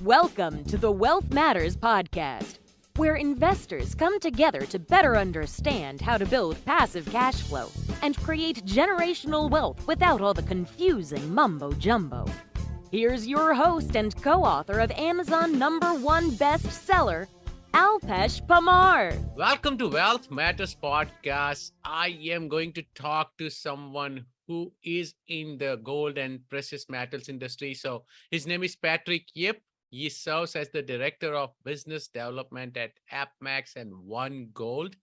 Welcome to the Wealth Matters podcast, where investors come together to better understand how to build passive cash flow and create generational wealth without all the confusing mumbo-jumbo. Here's your host and co-author of Amazon #1 bestseller, Alpesh Pamar. Welcome to Wealth Matters podcast. I am going to talk to someone who is in the gold and precious metals industry. So his name is Patrick Yip. He serves as the Director of Business Development at AppMax and One Gold.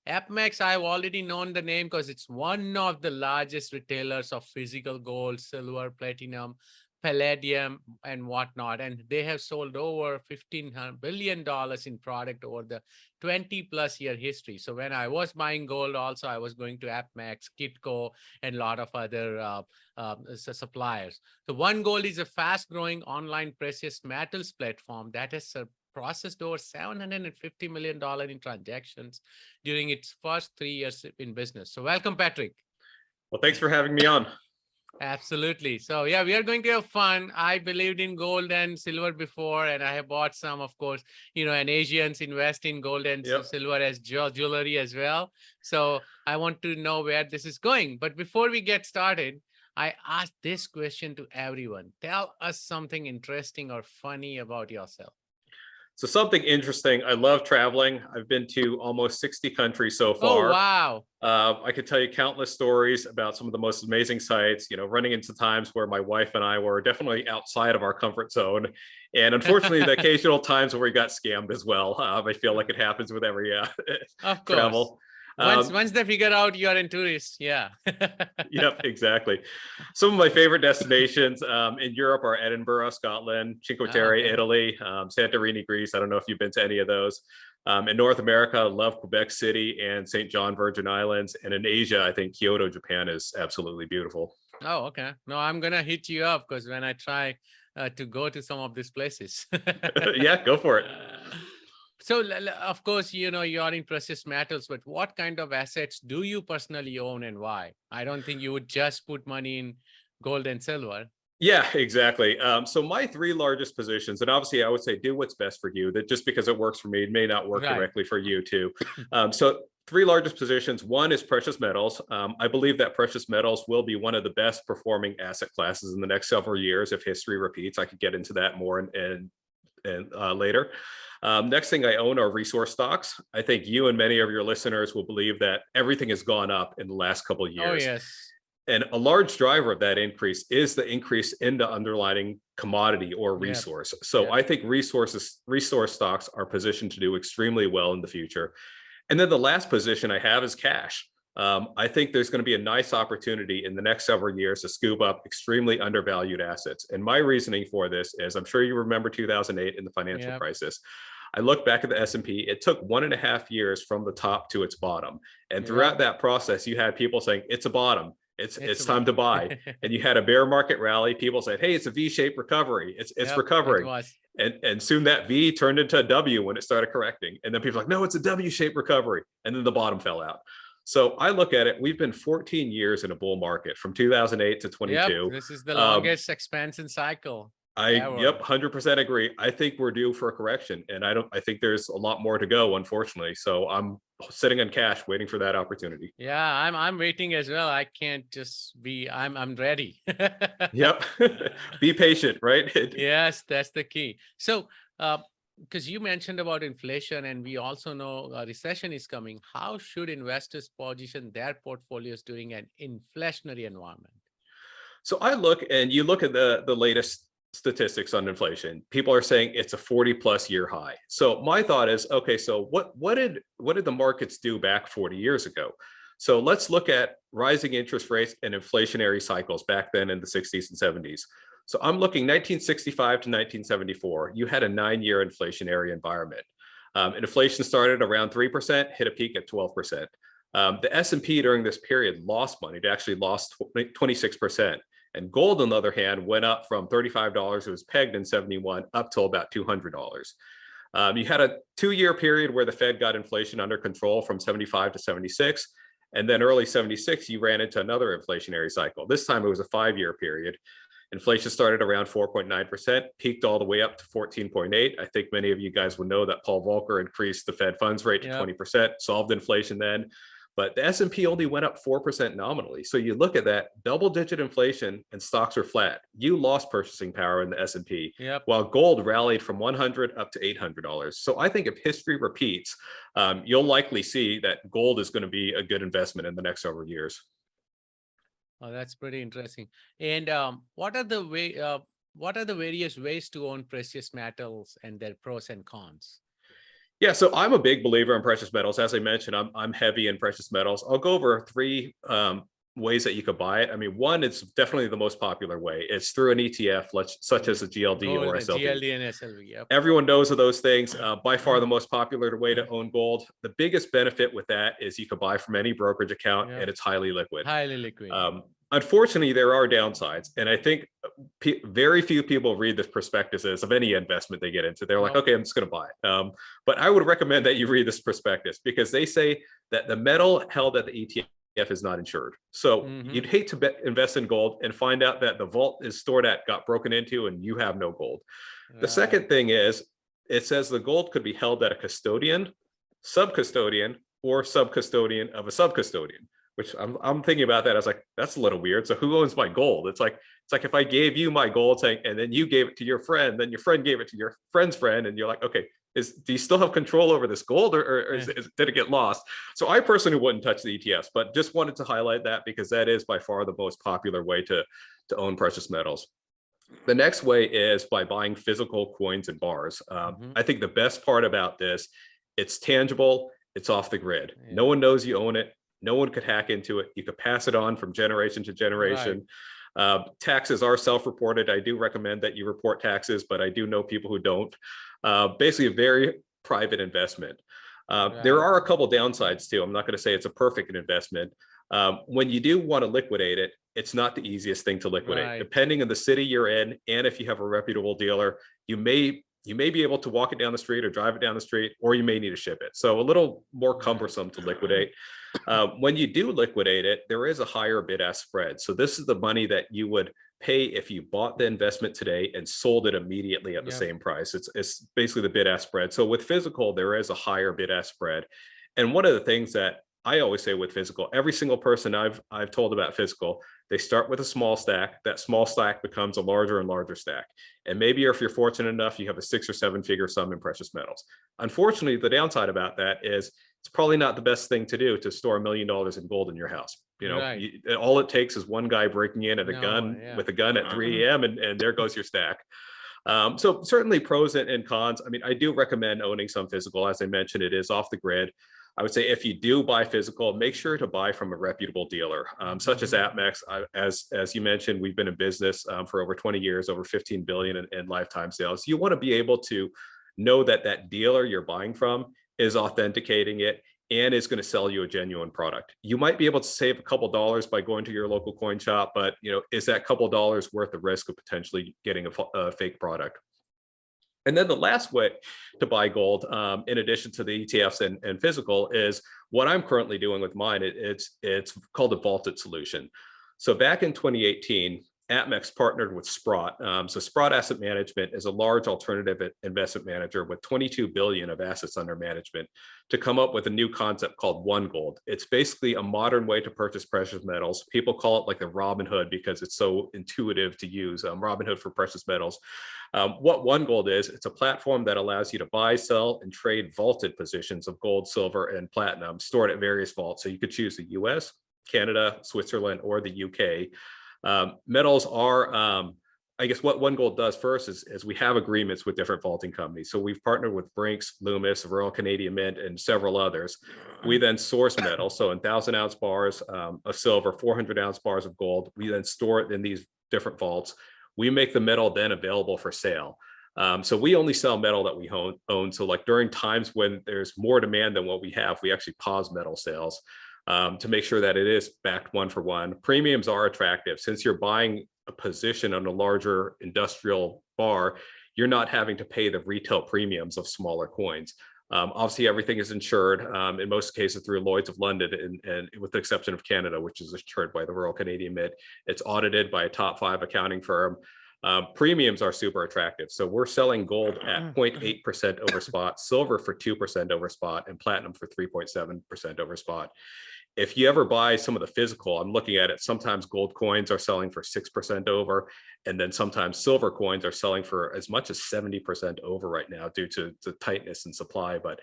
AppMax, I've already known the name because it's one of the largest retailers of physical gold, silver, platinum, palladium, and whatnot. And they have sold over $15 billion in product over the 20 plus year history. So when I was buying gold, also I was going to AppMax, Kitco, and a lot of other suppliers. So One Gold is a fast growing online precious metals platform that has processed over $750 million in transactions during its first 3 years in business. So welcome, Patrick. Well, thanks for having me on. Absolutely. So yeah, we are going to have fun. I believed in gold and silver before, and I have bought some, of course, and Asians invest in gold and silver as jewelry as well. So I want to know where this is going. But before we get started, I ask this question to everyone. Tell us something interesting or funny about yourself. So something interesting. I love traveling. I've been to almost 60 countries so far. Oh, wow. I could tell you countless stories about some of the most amazing sites, running into times where my wife and I were definitely outside of our comfort zone. And unfortunately, the occasional times where we got scammed as well. I feel like it happens with every of travel. Course. Once they figure out you're in tourists, yeah. Yep, exactly. Some of my favorite destinations in Europe are Edinburgh, Scotland, Cinque Terre, Italy, Santorini, Greece. I don't know if you've been to any of those. In North America, I love Quebec City and St. John, Virgin Islands. And in Asia, I think Kyoto, Japan is absolutely beautiful. Oh, okay. No, I'm going to hit you up because when I try to go to some of these places. Yeah, go for it. So, of course, you are in precious metals, but what kind of assets do you personally own and why? I don't think you would just put money in gold and silver. Yeah, exactly. So my three largest positions, and obviously I would say do what's best for you, that just because it works for me, it may not work directly for you too. So three largest positions. One is precious metals. I believe that precious metals will be one of the best performing asset classes in the next several years if history repeats. I could get into that more and later. Next thing I own are resource stocks. I think you and many of your listeners will believe that everything has gone up in the last couple of years. Oh, yes. And a large driver of that increase is the increase in the underlying commodity or resource. So I think resource stocks are positioned to do extremely well in the future. And then the last position I have is cash. I think there's going to be a nice opportunity in the next several years to scoop up extremely undervalued assets. And my reasoning for this is, I'm sure you remember 2008 in the financial crisis. I look back at the S&P, it took 1.5 years from the top to its bottom. And throughout that process, you had people saying, it's a bottom. It's time to buy. And you had a bear market rally. People said, hey, it's a V-shaped recovery. It's recovering. And soon that V turned into a W when it started correcting. And then people were like, no, it's a W-shaped recovery. And then the bottom fell out. So I look at it, we've been 14 years in a bull market from 2008 to 22. Yep, this is the longest expansion cycle. Yep, 100% agree. I think we're due for a correction, and I think there's a lot more to go, unfortunately. So I'm sitting on cash waiting for that opportunity. Yeah, I'm waiting as well. I can't just be, I'm ready. Yep. Be patient, right? Yes, that's the key. So because you mentioned about inflation and we also know a recession is coming, how should investors position their portfolios during an inflationary environment? So I look, and you look at the latest statistics on inflation. People are saying it's a 40+ year high. So my thought is, okay, so what did the markets do back 40 years ago? So let's look at rising interest rates and inflationary cycles back then in the 60s and 70s. So I'm looking 1965 to 1974. You had a 9-year inflationary environment. Inflation started around 3%, hit a peak at 12%. The S&P during this period lost money. It actually lost 26%. And gold, on the other hand, went up from $35, it was pegged in 71, up to about $200. You had a 2-year period where the Fed got inflation under control from 75 to 76. And then early 76, you ran into another inflationary cycle. This time it was a 5-year period. Inflation started around 4.9%, peaked all the way up to 14.8. I think many of you guys will know that Paul Volcker increased the Fed funds rate to 20%, solved inflation then. But the S&P only went up 4% nominally. So you look at that, double-digit inflation and stocks are flat. You lost purchasing power in the S&P, while gold rallied from $100 up to $800. So I think if history repeats, you'll likely see that gold is going to be a good investment in the next several years. Oh, that's pretty interesting. And what are the various ways to own precious metals and their pros and cons? Yeah, so I'm a big believer in precious metals. As I mentioned, I'm heavy in precious metals. I'll go over three ways that you could buy it. I mean, one is definitely the most popular way. It's through an ETF, such as a GLD or SLV. GLD and SLV, Everyone knows of those things. By far the most popular way to own gold. The biggest benefit with that is you can buy from any brokerage account and it's highly liquid. Highly liquid. Unfortunately, there are downsides. And I think very few people read the prospectuses of any investment they get into. They're like, okay, I'm just going to buy it. But I would recommend that you read this prospectus because they say that the metal held at the ETF is not insured. So you'd hate to invest in gold and find out that the vault is stored at got broken into and you have no gold. The second thing is it says the gold could be held at a custodian, sub-custodian, or sub-custodian of a sub-custodian. Which I'm thinking about that. I was like, that's a little weird. So who owns my gold? It's like if I gave you my gold saying, and then you gave it to your friend, then your friend gave it to your friend's friend, and you're like, okay, do you still have control over this gold, or did it get lost? So I personally wouldn't touch the ETFs, but just wanted to highlight that because that is by far the most popular way to own precious metals. The next way is by buying physical coins and bars. I think the best part about this, it's tangible, it's off the grid. No one knows you own it. No one could hack into it. You could pass it on from generation to generation. Taxes are self-reported. I do recommend that you report taxes, but I do know people who don't. Basically, a very private investment. There are a couple downsides too. I'm not going to say it's a perfect investment. When you do want to liquidate it, it's not the easiest thing to liquidate. Depending on the city you're in, and if you have a reputable dealer, you may be able to walk it down the street or drive it down the street, or you may need to ship it. So a little more cumbersome to liquidate. When you do liquidate it, there is a higher bid-ask spread. So this is the money that you would pay if you bought the investment today and sold it immediately at the same price. It's basically the bid-ask spread. So with physical, there is a higher bid-ask spread. And one of the things that I always say with physical, every single person I've told about physical, they start with a small stack. That small stack becomes a larger and larger stack. And maybe if you're fortunate enough, you have a 6 or 7 figure sum in precious metals. Unfortunately, the downside about that is it's probably not the best thing to do to store $1 million in gold in your house. You know, all it takes is one guy breaking in with a gun at 3 a.m. and there goes your stack. So certainly pros and cons. I mean, I do recommend owning some physical. As I mentioned, it is off the grid. I would say if you do buy physical, make sure to buy from a reputable dealer, such as APMEX. As you mentioned, we've been in business for over 20 years, over 15 billion in lifetime sales. You want to be able to know that that dealer you're buying from is authenticating it and is going to sell you a genuine product. You might be able to save a couple dollars by going to your local coin shop, but is that couple dollars worth the risk of potentially getting a fake product? And then the last way to buy gold, in addition to the ETFs and physical, is what I'm currently doing with mine. It's called a vaulted solution. So back in 2018, APMEX partnered with Sprott. So Sprott Asset Management is a large alternative investment manager with 22 billion of assets under management to come up with a new concept called One Gold. It's basically a modern way to purchase precious metals. People call it like the Robin Hood because it's so intuitive to use, Robin Hood for precious metals. What One Gold is, it's a platform that allows you to buy, sell, and trade vaulted positions of gold, silver, and platinum stored at various vaults. So you could choose the US, Canada, Switzerland, or the UK. Metals are, I guess what One Gold does first is we have agreements with different vaulting companies. So we've partnered with Brinks, Loomis, Royal Canadian Mint, and several others. We then source metal. So in 1,000-ounce bars of silver, 400-ounce bars of gold, we then store it in these different vaults. We make the metal then available for sale. So we only sell metal that we own. So like during times when there's more demand than what we have, we actually pause metal sales. To make sure that it is backed one for one. Premiums are attractive. Since you're buying a position on a larger industrial bar, you're not having to pay the retail premiums of smaller coins. Obviously, everything is insured in most cases through Lloyd's of London, and with the exception of Canada, which is insured by the Royal Canadian Mint. It's audited by a top 5 accounting firm. Premiums are super attractive. So we're selling gold at 0.8% over spot, silver for 2% over spot, and platinum for 3.7% over spot. If you ever buy some of the physical, I'm looking at it, sometimes gold coins are selling for 6% over, and then sometimes silver coins are selling for as much as 70% over right now due to the tightness in supply. But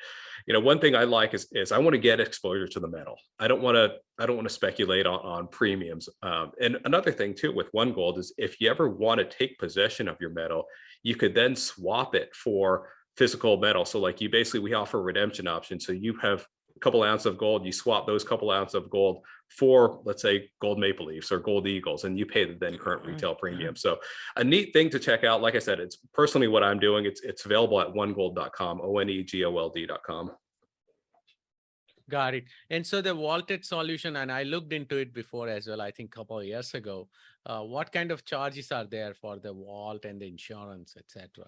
one thing I like is I want to get exposure to the metal. I don't want to speculate on premiums. And another thing too with One Gold is if you ever want to take possession of your metal, you could then swap it for physical metal. So like we offer redemption options. So you have couple ounces of gold, you swap those couple ounces of gold for, let's say, gold maple leafs or gold eagles, and you pay the then current retail premium. So a neat thing to check out. Like I said, it's personally what I'm doing. It's available at onegold.com, onegold.com. Got it. And so the vaulted solution, and I looked into it before as well, I think a couple of years ago. What kind of charges are there for the vault and the insurance, etc.?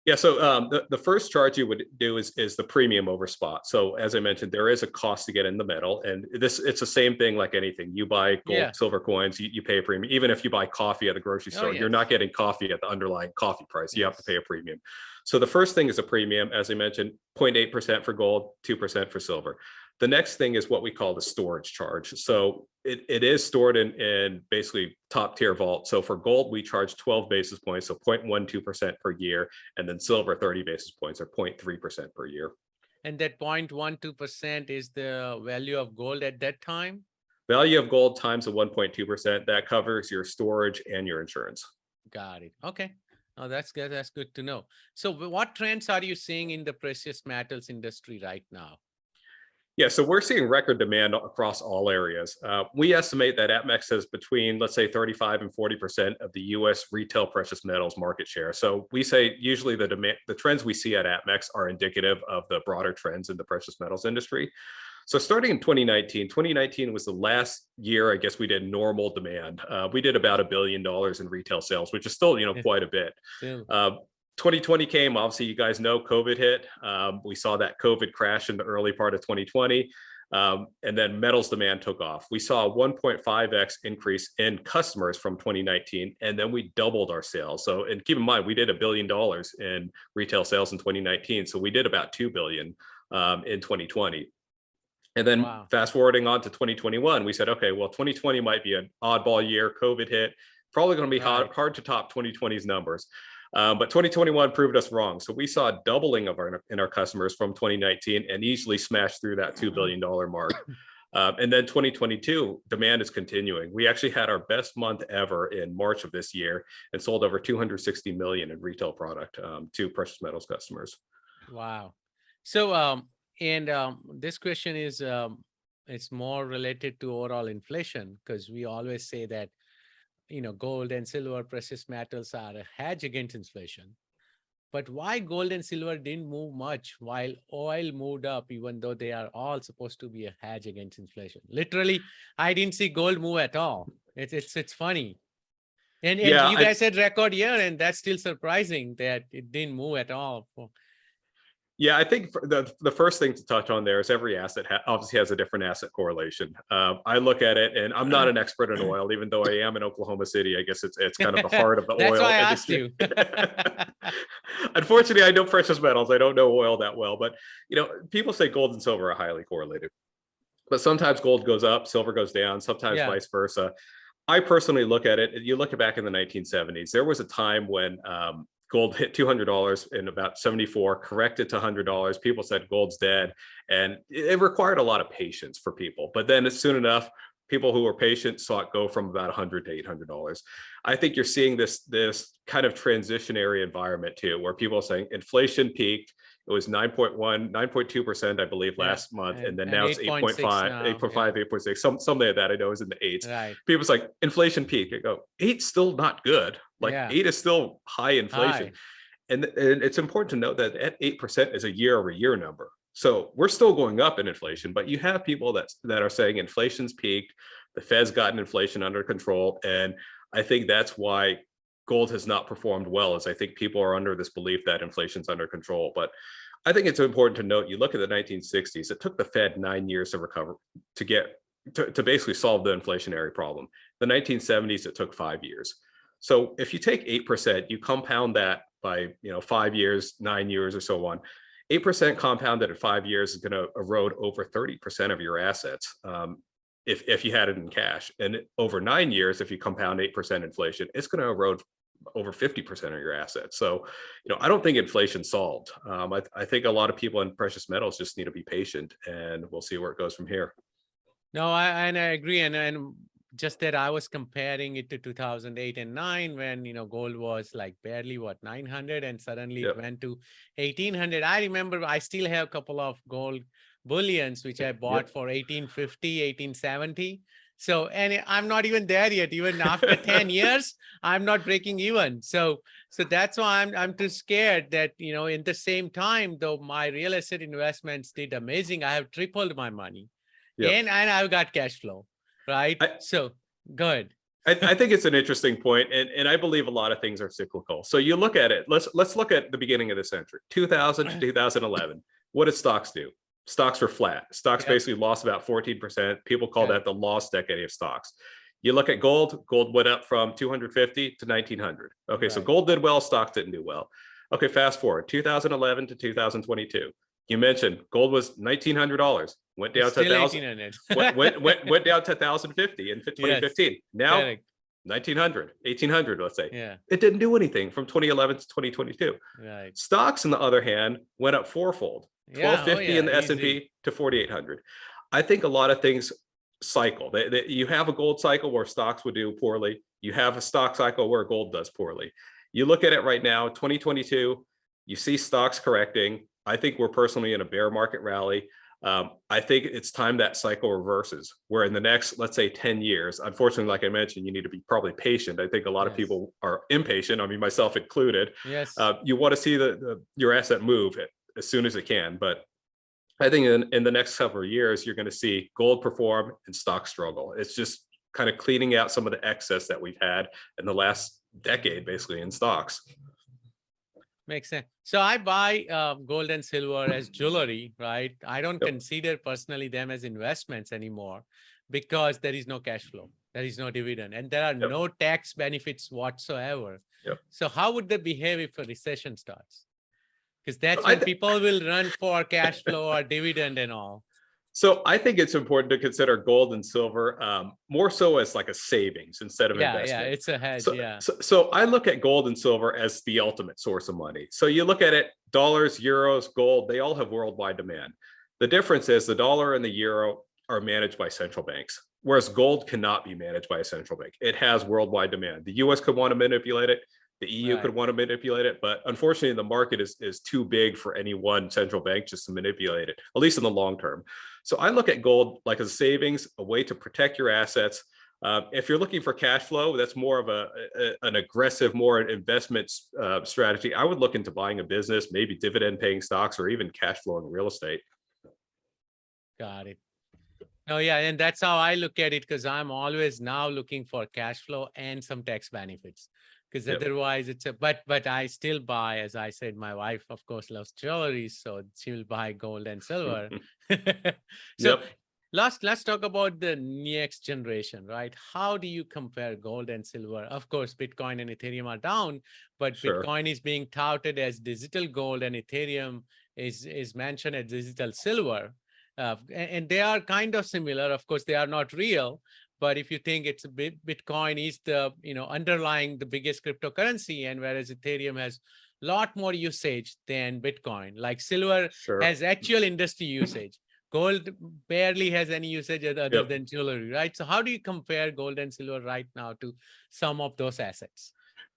Yeah, so the first charge you would do is the premium over spot. So as I mentioned, there is a cost to get in the metal, and it's the same thing like anything. You buy gold, silver coins, you pay a premium. Even if you buy coffee at the grocery store, you're not getting coffee at the underlying coffee price. You have to pay a premium. So the first thing is a premium, as I mentioned, 0.8% for gold, 2% for silver. The next thing is what we call the storage charge. So it is stored in basically top tier vault. So for gold, we charge 12 basis points, so 0.12% per year, and then silver 30 basis points or 0.3% per year. And that 0.12% is the value of gold at that time? Value of gold times the 1.2%, that covers your storage and your insurance. Got it. Okay. Oh, that's good. That's good to know. So what trends are you seeing in the precious metals industry right now? Yeah, so we're seeing record demand across all areas. We estimate that APMEX has between, let's say, 35 and 40% of the U.S. retail precious metals market share. So we say usually the trends we see at APMEX are indicative of the broader trends in the precious metals industry. So starting in 2019 was the last year, I guess, we did normal demand. We did about $1 billion in retail sales, which is still, quite a bit. 2020 came, obviously, you guys know COVID hit. We saw that COVID crash in the early part of 2020. And then metals demand took off. We saw a 1.5x increase in customers from 2019, and then we doubled our sales. So, and keep in mind, we did $1 billion in retail sales in 2019. So we did about $2 billion in 2020. And then fast forwarding on to 2021, we said, okay, well, 2020 might be an oddball year. COVID hit, probably going to be hard to top 2020's numbers. But 2021 proved us wrong. So we saw a doubling of our customers from 2019 and easily smashed through that $2 billion mark. And then 2022, demand is continuing. We actually had our best month ever in March of this year and sold over 260 million in retail product to precious metals customers. Wow. So, this question is, it's more related to overall inflation, because we always say that gold and silver, precious metals are a hedge against inflation. But why gold and silver didn't move much while oil moved up, even though they are all supposed to be a hedge against inflation? Literally, I didn't see gold move at all. It's funny. And you guys had record year, and that's still surprising that it didn't move at all. Yeah, I think the first thing to touch on there is every asset obviously has a different asset correlation. I look at it, and I'm not an expert in oil, even though I am in Oklahoma City. I guess it's kind of the heart of the That's oil why I industry. asked you. Unfortunately, I know precious metals. I don't know oil that well, but people say gold and silver are highly correlated. But sometimes gold goes up, silver goes down, sometimes vice versa. I personally look at it. You look back in the 1970s, there was a time when gold hit $200 in about 74, corrected to $100. People said gold's dead, and it required a lot of patience for people. But then soon enough, people who were patient saw it go from about $100 to $800. I think you're seeing this kind of transitionary environment too, where people are saying inflation peaked. It was 9.2%, I believe, last month. And then now it's 8.5, 8.5, 8.6, something like that. I know is in the eights. Right. People's like, inflation peak. I go, 8's still not good. Like 8 is still high inflation. And it's important to note that at 8% is a year over year number. So we're still going up in inflation, but you have people that are saying inflation's peaked, the Fed's gotten inflation under control. And I think that's why gold has not performed well, is I think people are under this belief that inflation's under control. But I think it's important to note, you look at the 1960s, it took the Fed 9 years to recover, to basically solve the inflationary problem. The 1970s, it took 5 years. So if you take 8%, you compound that by 5 years, 9 years, or so on. 8% compounded at 5 years is going to erode over 30% of your assets, if you had it in cash. And over 9 years, if you compound 8% inflation, it's going to erode over 50% of your assets. So, I don't think inflation's solved. I think a lot of people in precious metals just need to be patient, and we'll see where it goes from here. No, I agree. And just that I was comparing it to 2008 and 9 when, gold was like barely 900, and suddenly it went to 1800. I remember I still have a couple of gold bullions, which I bought for 1850, 1870. So, and I'm not even there yet. Even after 10 years, I'm not breaking even. So that's why I'm too scared that, in the same time, though my real estate investments did amazing, I have tripled my money. And I've got cash flow, right? So good. I think it's an interesting point, and I believe a lot of things are cyclical. So you look at it. Let's look at the beginning of the century, 2000 to 2011. What did stocks do? Stocks were flat. Stocks basically lost about 14%. People call that the lost decade of stocks. You look at gold. Gold went up from 250 to 1900. Okay, so gold did well. Stocks didn't do well. Okay, fast forward 2011 to 2022. You mentioned gold was $1,900. Went down to 1,000. went down to 1,050 in 2015. Now 1,900, 1,800, let's say. It didn't do anything from 2011 to 2022. Stocks, on the other hand, went up fourfold. 1,250 in the S&P to 4,800. I think a lot of things cycle. You have a gold cycle where stocks would do poorly. You have a stock cycle where gold does poorly. You look at it right now, 2022, you see stocks correcting. I think we're personally in a bear market rally. I think it's time that cycle reverses, where in the next, let's say 10 years, unfortunately, like I mentioned, you need to be probably patient. I think a lot of people are impatient. I mean, myself included. You want to see your asset move as soon as it can. But I think in the next several years, you're going to see gold perform and stocks struggle. It's just kind of cleaning out some of the excess that we've had in the last decade, basically, in stocks. Makes sense. So I buy gold and silver as jewelry, right? I don't consider personally them as investments anymore, because there is no cash flow, there is no dividend, and there are no tax benefits whatsoever. So how would they behave if a recession starts? Because that's when people will run for cash flow or dividend and all. So I think it's important to consider gold and silver more so as like a savings instead of investment. Yeah, it's a hedge. So I look at gold and silver as the ultimate source of money. So you look at it, dollars, euros, gold, they all have worldwide demand. The difference is the dollar and the euro are managed by central banks, whereas gold cannot be managed by a central bank. It has worldwide demand. The US could want to manipulate it. The EU could want to manipulate it, but unfortunately, the market is too big for any one central bank just to manipulate it, at least in the long term. So I look at gold like a savings, a way to protect your assets. If you're looking for cash flow, that's more of an aggressive, more investment strategy. I would look into buying a business, maybe dividend-paying stocks, or even cash flowing real estate. Got it. Oh, yeah, and that's how I look at it, because I'm always now looking for cash flow and some tax benefits. Because otherwise it's but I still buy, as I said, my wife, of course, loves jewelry, so she will buy gold and silver. So let's talk about the next generation, right? How do you compare gold and silver? Of course, Bitcoin and Ethereum are down, but Bitcoin is being touted as digital gold and Ethereum is mentioned as digital silver. And they are kind of similar. Of course, they are not real. But if you think it's Bitcoin is the underlying the biggest cryptocurrency, and whereas Ethereum has a lot more usage than Bitcoin, like silver has actual industry usage. Gold barely has any usage other than jewelry, right? So how do you compare gold and silver right now to some of those assets?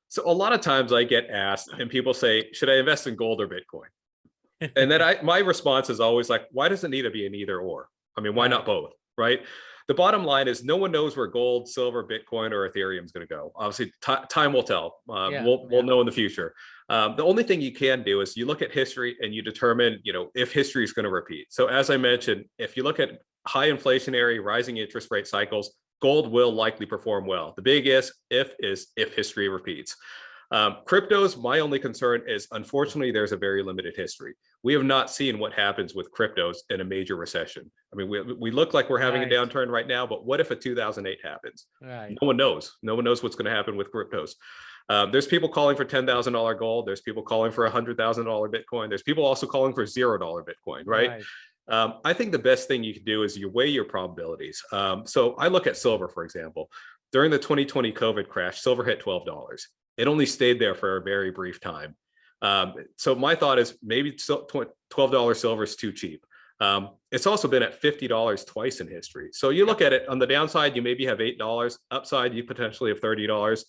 So a lot of times I get asked, and people say, should I invest in gold or Bitcoin? And then my response is always like, why does it need to be an either or? I mean, why not both, right? The bottom line is no one knows where gold, silver, Bitcoin, or Ethereum is going to go. Obviously, time will tell. We'll know in the future. The only thing you can do is you look at history and you determine, if history is going to repeat. So as I mentioned, if you look at high inflationary, rising interest rate cycles, gold will likely perform well. The biggest if is if history repeats. Cryptos, my only concern is, unfortunately, there's a very limited history. We have not seen what happens with cryptos in a major recession. I mean, we look like we're having a downturn right now, but what if a 2008 happens? Right. No one knows. No one knows what's going to happen with cryptos. There's people calling for $10,000 gold. There's people calling for $100,000 Bitcoin. There's people also calling for $0 Bitcoin, right? I think the best thing you can do is you weigh your probabilities. So I look at silver, for example. During the 2020 COVID crash, silver hit $12. It only stayed there for a very brief time. So my thought is maybe $12 silver is too cheap. It's also been at $50 twice in history. So you look at it on the downside, you maybe have $8. Upside, you potentially have $30.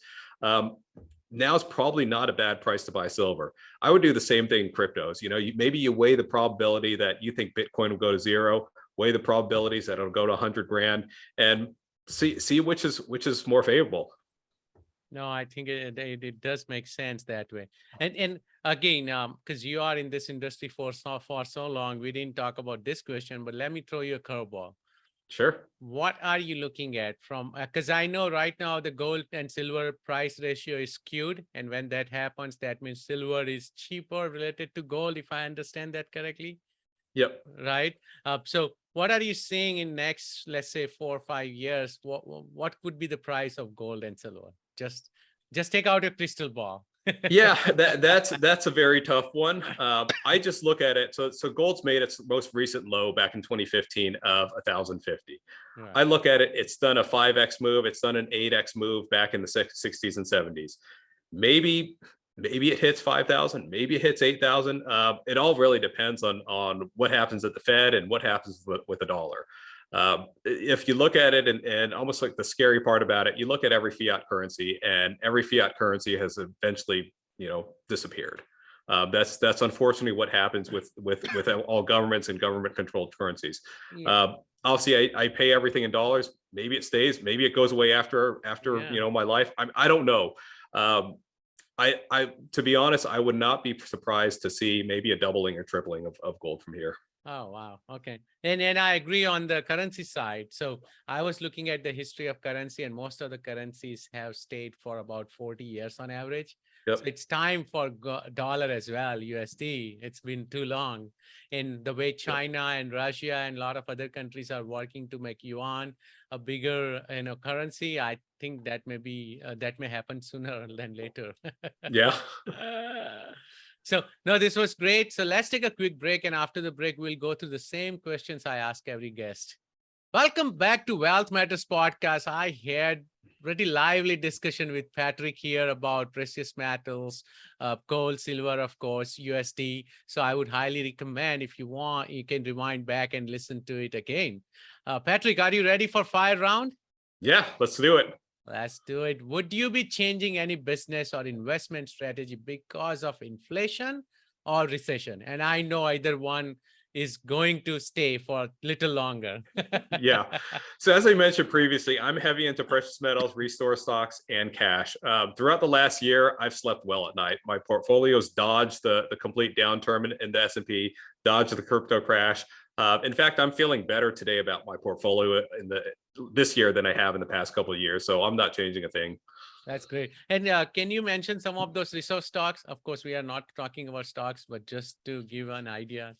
Now is probably not a bad price to buy silver. I would do the same thing in cryptos. You know, maybe you weigh the probability that you think Bitcoin will go to zero, weigh the probabilities that it'll go to 100 grand, and see which is more favorable. No, I think it does make sense that way. And again, because you are in this industry for so long, we didn't talk about this question, but let me throw you a curveball. Sure. What are you looking at from, because I know right now the gold and silver price ratio is skewed. And when that happens, that means silver is cheaper related to gold, if I understand that correctly. Yep. Right. So what are you seeing in next, let's say 4 or 5 years? What would be the price of gold and silver? Just take out your crystal ball. Yeah, that's a very tough one. I just look at it. So gold's made its most recent low back in 2015 of 1,050. Right. I look at it. It's done a 5x move. It's done an 8x move back in the 60s and 70s. Maybe it hits 5,000. Maybe it hits 8,000. It all really depends on what happens at the Fed and what happens with the dollar. If you look at it and almost like the scary part about it, you look at every fiat currency, and every fiat currency has eventually, disappeared. That's unfortunately what happens with all governments and government controlled currencies. Yeah. Obviously, I pay everything in dollars. Maybe it stays. Maybe it goes away after my life. I don't know. To be honest, I would not be surprised to see maybe a doubling or tripling of gold from here. Oh, wow. Okay. And I agree on the currency side. So I was looking at the history of currency, and most of the currencies have stayed for about 40 years on average. Yep. So it's time for dollar as well, USD. It's been too long. And the way China and Russia and a lot of other countries are working to make yuan a bigger currency, I think that may happen sooner than later. Yeah. So, no, this was great. So let's take a quick break. And after the break, we'll go through the same questions I ask every guest. Welcome back to Wealth Matters Podcast. I had pretty lively discussion with Patrick here about precious metals, gold, silver, of course, USD. So I would highly recommend, if you want, you can rewind back and listen to it again. Patrick, are you ready for fire round? Yeah, let's do it. Let's do it. Would you be changing any business or investment strategy because of inflation or recession? And I know either one is going to stay for a little longer. Yeah. So as I mentioned previously, I'm heavy into precious metals, resource stocks, and cash. Throughout the last year, I've slept well at night. My portfolio's dodged the complete downturn in the S&P, dodged the crypto crash. In fact, I'm feeling better today about my portfolio this year than I have in the past couple of years. So I'm not changing a thing. That's great. And can you mention some of those resource stocks? Of course, we are not talking about stocks, but just to give an idea.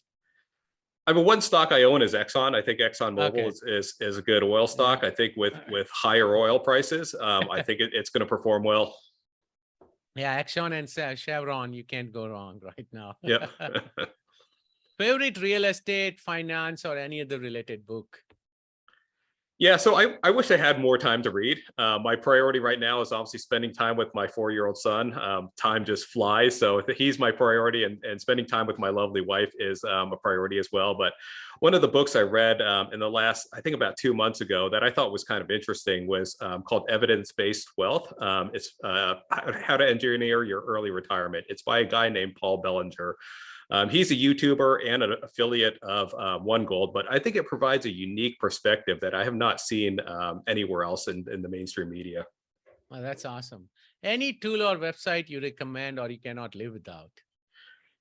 I mean, one stock I own is Exxon. I think ExxonMobil is a good oil stock. I think with higher oil prices, I think it's going to perform well. Yeah, Exxon and Chevron, you can't go wrong right now. Yeah. Favorite real estate, finance, or any other related book? Yeah, so I wish I had more time to read. My priority right now is obviously spending time with my 4-year-old son. Time just flies. So he's my priority, and spending time with my lovely wife is a priority as well. But one of the books I read in the last, I think about 2 months ago, that I thought was kind of interesting was called Evidence-Based Wealth. It's How to Engineer Your Early Retirement. It's by a guy named Paul Bellinger. He's a YouTuber and an affiliate of One Gold, but I think it provides a unique perspective that I have not seen anywhere else in the mainstream media. Well, that's awesome. Any tool or website you recommend or you cannot live without?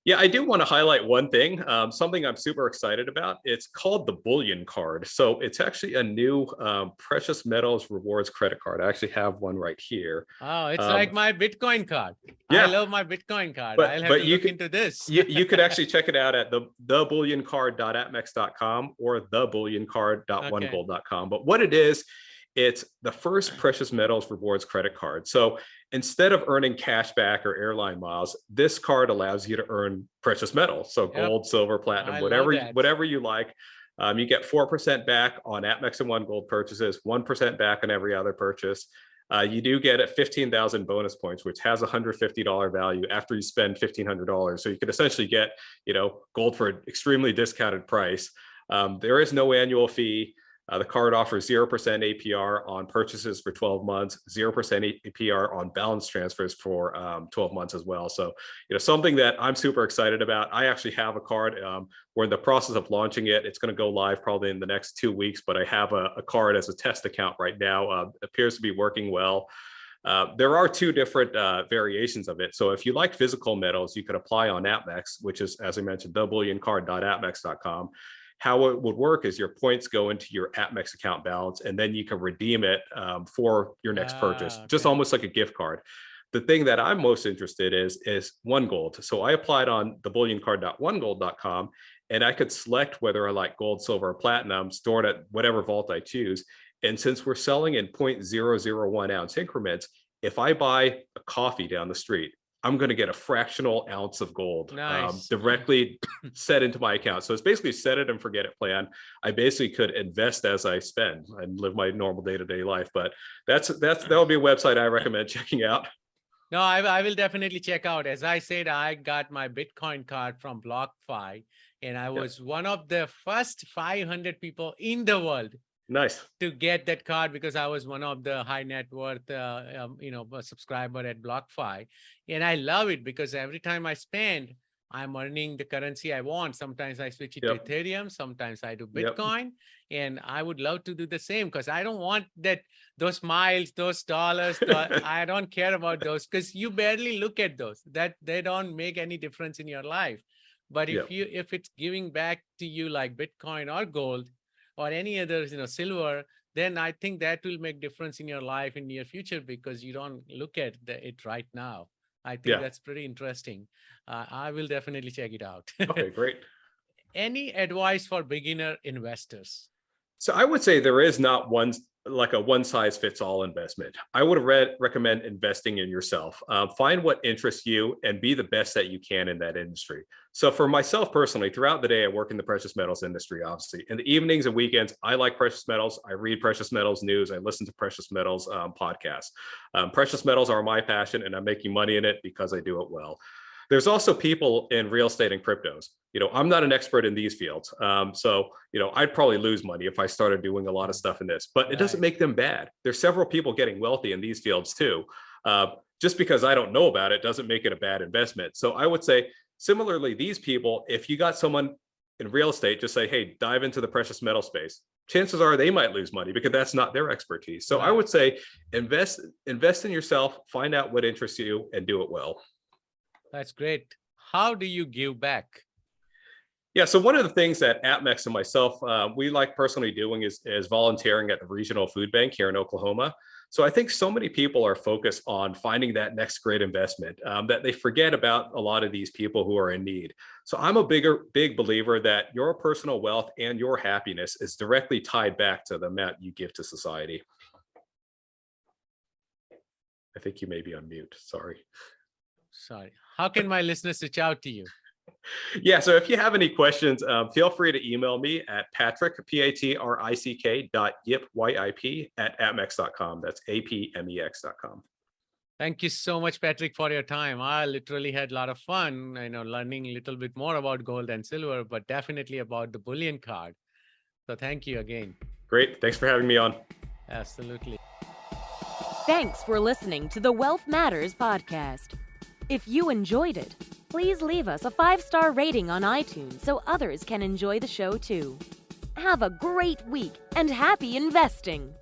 Yeah, I do want to highlight one thing, something I'm super excited about. It's called the Bullion Card. So it's actually a new precious metals rewards credit card. I actually have one right here. Oh, it's like my Bitcoin card. I Yeah, love my Bitcoin card. I'll have to you look could into this. you could actually check it out at thebullion.atmex.com or Okay. thebullion.1gold.com. But what it is, it's the first precious metals rewards credit card. So instead of earning cash back or airline miles, this card allows you to earn precious metals. So Yep. gold, silver, platinum, I love whatever that. you like. You get 4% back on Atmex and One Gold purchases, 1% back on every other purchase. You do get at 15,000 bonus points, which has $150 value after you spend $1,500. So you could essentially get, gold for an extremely discounted price. There is no annual fee. The card offers 0% APR on purchases for 12 months, 0% APR on balance transfers for 12 months as well. So, something that I'm super excited about. I actually have a card. We're in the process of launching it. It's going to go live probably in the next 2 weeks, but I have a card as a test account right now. Appears to be working well. There are two different variations of it. So if you like physical metals, you could apply on Atmex, which is, as I mentioned, thebullion.card.atmex.com. How it would work is your points go into your Atmex account balance, and then you can redeem it for your next purchase, just Okay. almost like a gift card. The thing that I'm most interested is One Gold. So I applied on thebullion.1gold.com, and I could select whether I like gold, silver, or platinum, stored at whatever vault I choose. And since we're selling in 0.001 ounce increments, if I buy a coffee down the street, I'm going to get a fractional ounce of gold Nice. directly set into my account. So it's basically set it and forget it plan. I basically could invest as I spend and live my normal day-to-day life. But that would be a website I recommend checking out. No, I will definitely check out. As I said, I got my Bitcoin card from BlockFi, and I was one of the first 500 people in the world Nice to get that card because I was one of the high net worth, subscriber at BlockFi. And I love it because every time I spend, I'm earning the currency I want. Sometimes I switch it to Ethereum. Sometimes I do Bitcoin. And I would love to do the same because I don't want those miles, those dollars. I don't care about those because you barely look at those. That they don't make any difference in your life. But if it's giving back to you like Bitcoin or gold, or any other, silver, then I think that will make difference in your life in near future because you don't look at it right now. I think that's pretty interesting. I will definitely check it out. Okay, great. Any advice for beginner investors? So I would say there is not a one size fits all investment. I would recommend investing in yourself. Find what interests you and be the best that you can in that industry. So for myself personally, throughout the day, I work in the precious metals industry, obviously. In the evenings and weekends, I like precious metals. I read precious metals news. I listen to precious metals podcasts. Precious metals are my passion, and I'm making money in it because I do it well. There's also people in real estate and cryptos. I'm not an expert in these fields. So I'd probably lose money if I started doing a lot of stuff in this, but it doesn't make them bad. There's several people getting wealthy in these fields too. Just because I don't know about it doesn't make it a bad investment. So I would say, similarly, these people, if you got someone in real estate, just say, hey, dive into the precious metal space. Chances are they might lose money because that's not their expertise. So I would say invest in yourself, find out what interests you, and do it well. That's great. How do you give back? Yeah, so one of the things that Atmex and myself, we like personally doing is volunteering at the regional food bank here in Oklahoma. So I think so many people are focused on finding that next great investment that they forget about a lot of these people who are in need. So I'm a big believer that your personal wealth and your happiness is directly tied back to the amount you give to society. I think you may be on mute. Sorry. How can my listeners reach out to you? Yeah, so if you have any questions, feel free to email me at Patrick, Patrick.Yip, YIP, @atmex.com. That's APMEX.com. Thank you so much, Patrick, for your time. I literally had a lot of fun, learning a little bit more about gold and silver, but definitely about the bullion card. So thank you again. Great. Thanks for having me on. Absolutely. Thanks for listening to the Wealth Matters podcast. If you enjoyed it, please leave us a 5-star rating on iTunes so others can enjoy the show too. Have a great week and happy investing!